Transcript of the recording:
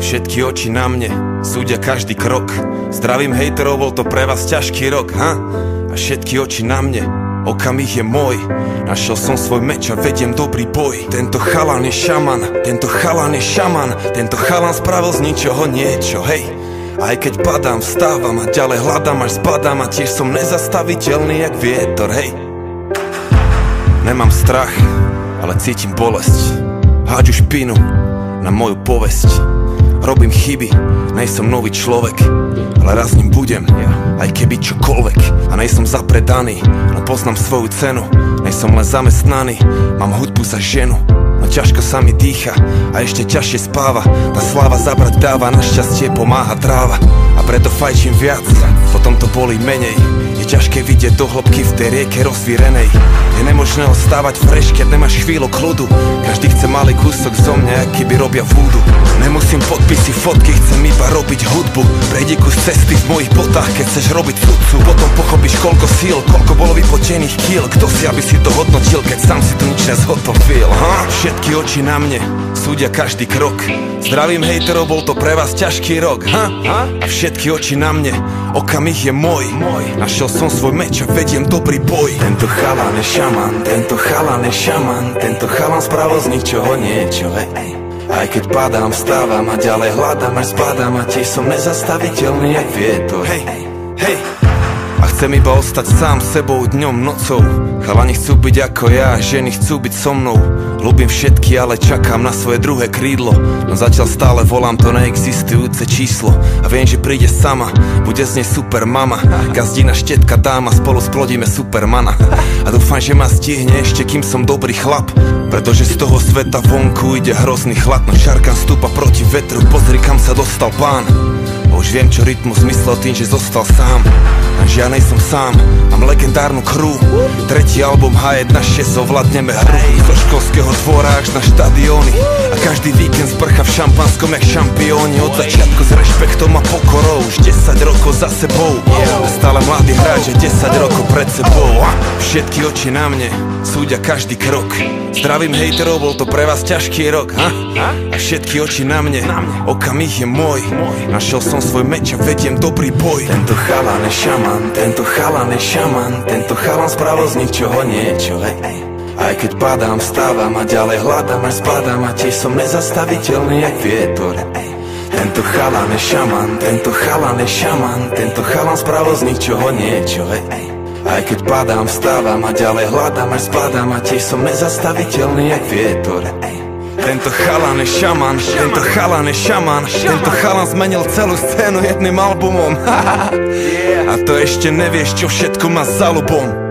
Všetky oči na mne, súdia každý krok. Zdravím hejterov, bol to pre vás ťažký rok, ha? A všetky oči na mne, okamih je môj. Našiel som svoj meč a vediem dobrý boj. Tento chalan je šaman, tento chalan je šaman. Tento chalan spravil z ničoho niečo, hej. Aj keď padám, vstávam a ďalej hľadám, až zbadám. A tiež som nezastaviteľný jak vietor, hej. Nemám strach, ale cítim bolesť. Hádžu špinu na moju povesť. Robím chyby, nejsom nový človek, ale raz ním budem, aj keby čokoľvek. A nejsom zapredaný, no poznám svoju cenu. Nejsom len zamestnaný, mám hudbu za ženu. No ťažko sa mi dýcha a ešte ťažšie spáva. Tá sláva zabrať dáva, našťastie pomáha tráva. A preto fajčím viac, potom to bolí menej. Je ťažké vidieť do hĺbky v tej rieke rozvírenej. Je nemožné ostávať fresh, keď nemáš chvíľu kľudu. Každý chce malý kúsok zo mňa, aký by robia vúdu. Nemusím podpisy, fotky, chcem iba robiť hudbu. Prejdi kus cesty v mojich botách, keď chceš robiť sudcu. Potom pochopíš koľko síl, koľko bolo vypotených kíl. Kto si, aby si to hodnotil, keď sám si to nič nezhotovil, ha? Všetky oči na mne, súdia každý krok. Zdravím hejterov, bol to pre vás ťažký rok, ha? A všetky oči na mne, okamih je môj. Našiel som svoj meč a vediem dobrý boj. Tento chalan je šaman, tento chalan je šaman. Tento chalan spravil z ničoho niečo, hej. Aj keď padám, vstávam a ďalej hľadám, až zbadám. A tiež som nezastaviteľný jak vietor, hej, hej. A chcem iba ostať sám sebou dňom, nocou. Chalani chcú byť ako ja, ženy chcú byť so mnou. Ľúbim všetky, ale čakám na svoje druhé krídlo. No zatiaľ stále volám to neexistujúce číslo. A viem, že príde sama, bude z nej super mama. Gazdina, štetka, dáma, spolu splodíme supermana. A dúfam, že ma stihne ešte, kým som dobrý chlap. Pretože z toho sveta vonku ide hrozný chlad. No šarkan stúpa proti vetru, pozri kam sa dostal pán. Už viem, čo rytmus myslel tým, že zostal sám. Lenže ja nejsom sám, mám legendárnu crew. Tretí album H1.6, ovládneme hru. Zo školského dvora až na štadióny. A každý víkend zbrcha v šampanskom jak šampióni. Od začiatku s rešpektom a pokorou, už 10 rokov za sebou. Stále mladý hráč, že 10 rokov pred sebou. Všetky oči na mne, súdia každý krok. Zdravím hejterov, bol to pre vás ťažký rok, ha? A všetky oči na mne, okamih je môj. Našiel som svoj meč a vediem dobrý boj. Tento chalan je šaman, tento chalan je šaman. Tento chalan spravil z ničoho niečo, hej. Aj keď padám, vstávam a ďalej hľadám, až zbadám. A tiež som nezastaviteľný jak vietor. Tento chalan je šaman, tento chalan je šaman. Tento chalan spravil z ničoho niečo, hej. Aj keď padám, vstávam a ďalej hľadám, až zbadám. A tiež som nezastaviteľný jak vietor. Tento chalan je šaman, tento chalan je šaman. Tento chalan zmenil celú scénu jedným albumom. A to ešte nevieš, čo všetko má za ľubom.